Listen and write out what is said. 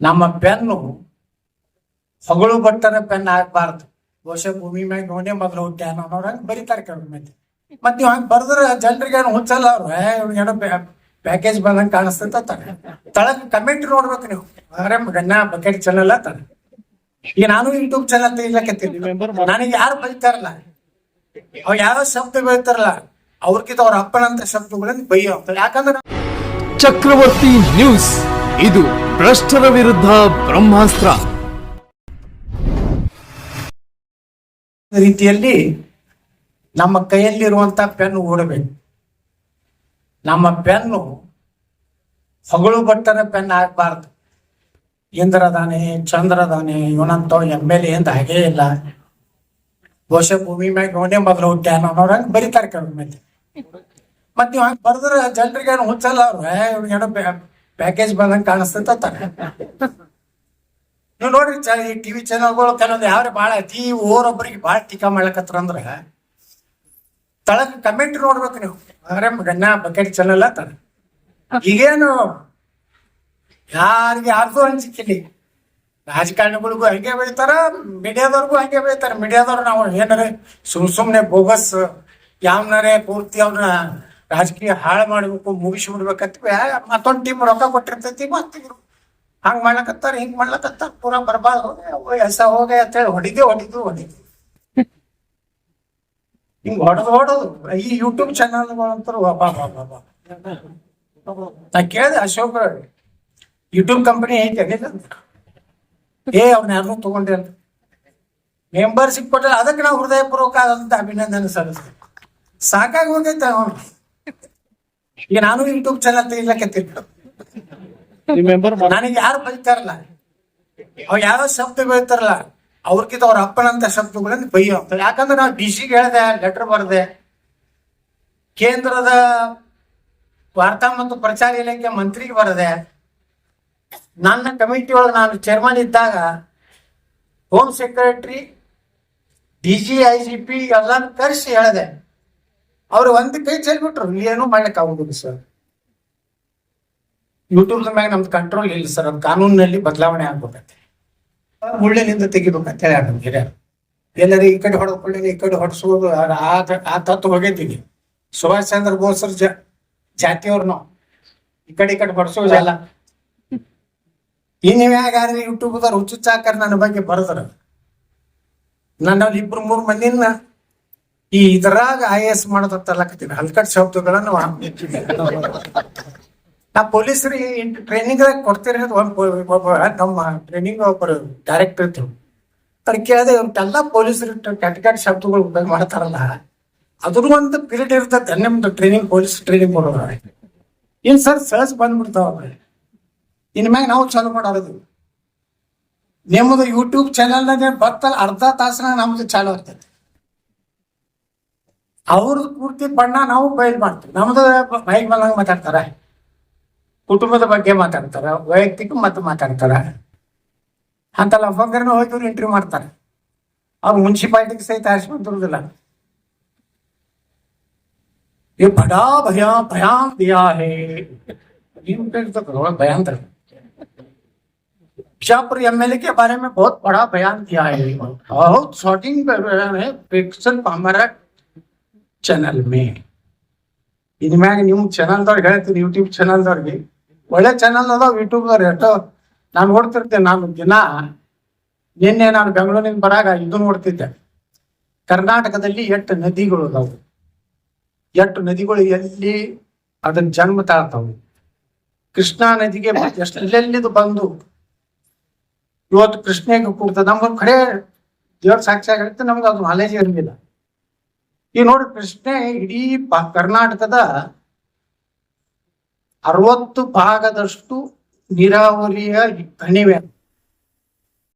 ನಮ್ಮ ಪೆನ್ನು ಹೊಗಳು ಬಟ್ಟರ ಪೆನ್ ಆಗ್ಬಾರ್ದು. ಬಹುಶಃ ಭೂಮಿ ಮ್ಯಾಗ ನೋಡೇ ಮೊದಲು ಹುಟ್ಟ್ಯಾನ ಅನ್ನೋರಂಗ ಬರೀತಾರೆ ಕೆಲವು ಮಂದಿ. ಮತ್ ನೀವು ಹಂಗ ಬರ್ದ್ರ ಜನರಿಗೆ ಏನು ಹುಚ್ಚಲ್ಲ ಅವ್ರು. ಏನೋ ಪ್ಯಾಕೇಜ್ ಬಂದಂಗ ಕಾಣಿಸ್ತೈತ ತಳಗ್ ಕಮೆಂಟ್ ನೋಡ್ಬೇಕು ನೀವು. ಅರೆ ಗಣ್ಣ ಬಕೆಟ್ ಚಾನಲ್ ಅತ್ತಾರ. ಈಗ ನಾನು ಯೂಟ್ಯೂಬ್ ಚಾನಲ್ ತೆಗಿಲಕತ್ತೀನಿ. ನನಗೆ ಯಾರು ಬೈತಾರಲ್ಲ, ಅವ್ ಯಾವ ಶಬ್ದ ಬೈತಾರಲ್ಲ ಅವ್ರಿಗಿಂತ ಅವ್ರ ಅಪ್ಪನಂತ ಶಬ್ದಗಳನ್ನ ಬೈಯೋ. ಯಾಕಂದ್ರೆ ಚಕ್ರವರ್ತಿ ನ್ಯೂಸ್, ಇದು ಭ್ರಷ್ಟರ ವಿರುದ್ಧ ಬ್ರಹ್ಮಾಸ್ತ್ರ. ರೀತಿಯಲ್ಲಿ ನಮ್ಮ ಕೈಯಲ್ಲಿರುವಂತ ಪೆನ್ನು ಓಡಬೇಕು. ನಮ್ಮ ಪೆನ್ನು ಹೊಗಳು ಬಟ್ಟರ ಪೆನ್ ಆಗ್ಬಾರ್ದು. ಇಂದ್ರದಾನೆ ಚಂದ್ರದಾನೆ ಇವನಂತ MLA ಅಂತ ಹಾಗೇ ಇಲ್ಲ. ಬಹುಶಃ ಭೂಮಿ ಮ್ಯಾಗ ನೋಡೇ ಮೊದಲು ಹುಟ್ಟ್ಯಾನ ಅನ್ನೋರಂಗ ಬರೀತಾರೆ ಕೆಲವು ಮಂದಿ. ಮತ್ ನೀವು ಹಂಗ ಬರ್ದ್ರ ಜನರಿಗೆ ಏನು ಹುಚ್ಚಲ್ಲ ಅವ್ರು. ಏನೋ ಪ್ಯಾಕೇಜ್ ಬಂದಂಗ ಕಾಣಿಸ್ತೈತ. ನೀವು ನೋಡ್ರಿ ಈ ಟಿವಿ ಚಾನಲ್ಗಳು ಕೆಲವೊಂದು ಯಾವ್ರೆ ಭಾಳ ಅತಿ ಓರೊಬ್ಬರಿಗೆ ಭಾಳ ಟೀಕಾ ಮಾಡ್ಲಕತ್ರ ಅಂದ್ರ ತಳಗ್ ಕಮೆಂಟ್ ನೋಡ್ಬೇಕು ನೀವು. ಅರೆ ಗಣ್ಣ ಬಕೆಟ್ ಚಾನಲ್ ಅತ್ತಾರ. ಈಗೇನು ಯಾರಿಗೂ ಹಂಚಿಕಿಲ್ಲ. ರಾಜಕಾರಣಿಗಳಿಗೂ ಹಂಗೆ ಬೈತಾರ, ಮೀಡಿಯಾದವ್ರಿಗೂ ಹಂಗೆ ಬೈತಾರ. ಮೀಡಿಯಾದವ್ರು ನಾವು ಏನಾರೆ ಸುಮ್ನೆ ಬೋಗಸ್ ಯಾವನಾರೆ ಪೂರ್ತಿ ಅವ್ರನ್ನ ರಾಜಕೀಯ ಹಾಳು ಮಾಡ್ಬೇಕು, ಮುಗಿಸಿ ಬಿಡ್ಬೇಕಂತ ಮತ್ತೊಂದು ಟೀಮ್ ರೊಕ್ಕ ಕೊಟ್ಟಿರ್ತೈತಿ. ಮತ್ತಿದ್ರು ಹಂಗ್ ಮಾಡ್ಲಕತ್ತಾರ, ಹಿಂಗ್ ಮಾಡ್ಲಕತ್ತಾರ, ಪೂರಾ ಬರ್ಬಾದ್ ಹೋಗಿ ಎಸ ಹೋಗಿ ಅಂತೇಳಿ ಹೊಡಿದು ಹಿಂಗ್ ಹೊಡೆದು ಈ ಯೂಟ್ಯೂಬ್ ಚಾನಲ್ಗಳಂತರೂ ನಾ ಕೇಳಿದೆ ಅಶೋಕ್ ಯೂಟ್ಯೂಬ್ ಕಂಪನಿ ಐತೆ ಅವ್ನ ಯಾರನ್ನೂ ತಗೊಂಡಿಲ್ಲ, ಮೆಂಬರ್ಶಿಪ್ ಕೊಟ್ಟಿಲ್ಲ. ಅದಕ್ಕೆ ನಾವು ಹೃದಯಪೂರ್ವಕ ಆದಂತ ಅಭಿನಂದನೆ ಸಲ್ಲಿಸ್ತೀವಿ. ಸಾಕಾಗಿ ಹೋಗೈತೆ ಅವನು. ಈಗ ನಾನು ಯೂಟ್ಯೂಬ್ ಚಾನಲ್ ತೆಗಿಲಕತ್ತಿತ್ತು. ನನಗೆ ಯಾರು ಬೈತಾರಲ್ಲ, ಅವ್ ಯಾವ ಶಬ್ದ ಬೈತಾರಲ್ಲ ಅವ್ರಿಗಿಂತ ಅವ್ರ ಅಪ್ಪನಂತ ಶಬ್ದಗಳನ್ನ ಬೈಯೋ. ಯಾಕಂದ್ರೆ ನಾವು DC ಹೇಳಿದೆ, ಲೆಟರ್ ಬರ್ದೆ, ಕೇಂದ್ರದ ವಾರ್ತಾ ಮತ್ತು ಪ್ರಚಾರ ಇಲಾಖೆ ಮಂತ್ರಿಗೆ ಬರದೆ, ನನ್ನ ಕಮಿಟಿ ಒಳಗೆ ನಾನು ಚೇರ್ಮನ್ ಇದ್ದಾಗ ಹೋಮ್ ಸೆಕ್ರೆಟರಿ DG IGP ಎಲ್ಲಾನು ಕರೆಸಿ ಹೇಳಿದೆ. ಅವ್ರು ಒಂದು ಕೈ ಚೆಲ್ಬಿಟ್ರು, ಏನೂ ಮಾಡ್ಲಿಕ್ಕೆ ಆಗುದಿಲ್ಲ ಸರ್, ಯೂಟ್ಯೂಬ್ ಮ್ಯಾಗ ನಮ್ದು ಕಂಟ್ರೋಲ್ ಇಲ್ಲ ಸರ್, ಅದು ಕಾನೂನಿನಲ್ಲಿ ಬದಲಾವಣೆ ಆಗ್ಬೇಕಂತೆ, ಮುಳ್ಳಿನಿಂದ ತೆಗಿಬೇಕಂತ ಹೇಳಿ ನಮ್ಗೆ ಎಲ್ಲರೂ ಈ ಕಡೆ ಹೊಡೆದ್ಕೊಳ್ಳಿ ಈ ಕಡೆ ಹೊಡ್ಸೋದು ಆ ತತ್ವ ಹೋಗಿದ್ದೀವಿ. ಸುಭಾಷ್ ಚಂದ್ರ ಬೋಸರ್ ಜಾತಿಯವ್ರು ನಾವು ಈ ಕಡೆ ಹೊಡ್ಸೋದಲ್ಲ. ನೀವ್ ಯಾರು ಯೂಟ್ಯೂಬ್ದಾರ ಹುಚ್ಚುಚ್ಚಾಕಾರ ನನ್ನ ಬಗ್ಗೆ ಬರದ್ರ ನನ್ನಲ್ಲಿ 2-3 ಮಂದಿನ ಈ ಇದ್ರಾಗ IAS ಮಾಡೋದತ್ತಲ್ಲಕತ್ತೀನಿ. ಹಲ್ಕಟ್ ಶಬ್ದಗಳನ್ನು ನಾ ಪೊಲೀಸರಿಗೆ ಟ್ರೈನಿಂಗ್ ಕೊಡ್ತೀರಿ. ಒಬ್ಬ ನಮ್ಮ ಟ್ರೈನಿಂಗ್ ಒಬ್ಬರು ಡೈರೆಕ್ಟರ್ ಇದ್ರು, ಅವ್ರು ಕೇಳಿದೆ ಇವ್ರಿಗೆಲ್ಲ ಪೊಲೀಸರು ಕೆಟ್ಟ ಶಬ್ದಗಳು ಉಪಯೋಗ ಮಾಡ್ತಾರಲ್ಲ, ಅದ್ರ ಒಂದು ಪೀರಿಯಡ್ ಇರ್ತದೆ ನಿಮ್ದು ಟ್ರೈನಿಂಗ್, ಪೊಲೀಸ್ ಟ್ರೈನಿಂಗ್ ಕೊಡೋದು. ಇನ್ ಸರ್ ಸಹಜ ಬಂದ್ಬಿಡ್ತಾವ. ಇನ್ ಮ್ಯಾಗ ನಾವು ಚಾಲು ಮಾಡೋದು ನಿಮ್ಮದು ಯೂಟ್ಯೂಬ್ ಚಾನಲ್ನಾಗ ಬರ್ತಲ್ಲ ಅರ್ಧ ತಾಸನ ನಮ್ದು ಚಾಲು ಆಗ್ತದೆ. ಅವ್ರದ್ದು ಪೂರ್ತಿ ಬಣ್ಣ ನಾವು ಬಯಲ್ ಮಾಡ್ತೀವಿ. ನಮ್ದು ಬೈಕ್ ಬಂದಂಗ ಮಾತಾಡ್ತಾರ, ಕುಟುಂಬದ ಬಗ್ಗೆ ಮಾತಾಡ್ತಾರ, ವೈಯಕ್ತಿಕ ಮತ್ತು ಮಾತಾಡ್ತಾರ. ಅಂತ ಲಫಂಗರ್ನ ಹೋಗಿ ಇಂಟರ್ವ್ಯೂ ಮಾಡ್ತಾರೆ. ಅವ್ರು ಮುನ್ಸಿಪಾಲಿಟಿಗೆ ಸಹಿತ ಆರಿಸ್ಕೊಂತಿರುದಿಲ್ಲ. ये बड़ा बयान दिया है, बयान था शाहपुर MLA के बारे में बहुत बड़ा बयान दिया है, बहुत शॉटिंग है पिक्सल हमारा ಚಾನಲ್ ಮೇ. ಇನ್ ಮ್ಯಾಗ ನೀವು ಚಾನಲ್ದವ್ರಿಗೆ ಹೇಳ್ತೀನಿ, ಯೂಟ್ಯೂಬ್ ಚಾನಲ್ದವ್ರಿಗೆ ಒಳ್ಳೆ ಚಾನಲ್ ಅದಾವ ಯೂಟ್ಯೂಬ್ದವ್ರು. ಎಷ್ಟೋ ನಾನು ನೋಡ್ತಿರ್ತೇನೆ. ನಾನು ನಿನ್ನೆ ನಾನು ಬೆಂಗಳೂರಿನಿಂದ ಬರಾಗ ಇದು ನೋಡ್ತಿದ್ದೆ, ಕರ್ನಾಟಕದಲ್ಲಿ 8 ನದಿಗಳು ಅದಾವು. 8 ನದಿಗಳು ಎಲ್ಲಿ ಅದನ್ನ ಜನ್ಮ ತಾಳ್ತಾವು. ಕೃಷ್ಣಾ ನದಿಗೆ ಎಲ್ಲೆಲ್ಲಿದು ಬಂದು ಇವತ್ತು ಕೃಷ್ಣಗೆ ಕೂಡ್ತದೆ. ನಮ್ಗೆ ಕಡೆ ದೇವ್ರ ಸಾಕ್ಷಿ ಆಗಿರುತ್ತೆ, ನಮ್ಗೆ ಅದು ನಾಲೆಜ್ ಇರಲಿಲ್ಲ. ಈಗ ನೋಡಿ, ಕೃಷ್ಣ ಇಡೀ ಕರ್ನಾಟಕದ 60% ನೀರಾವರಿಯ ಕಣಿವೆ.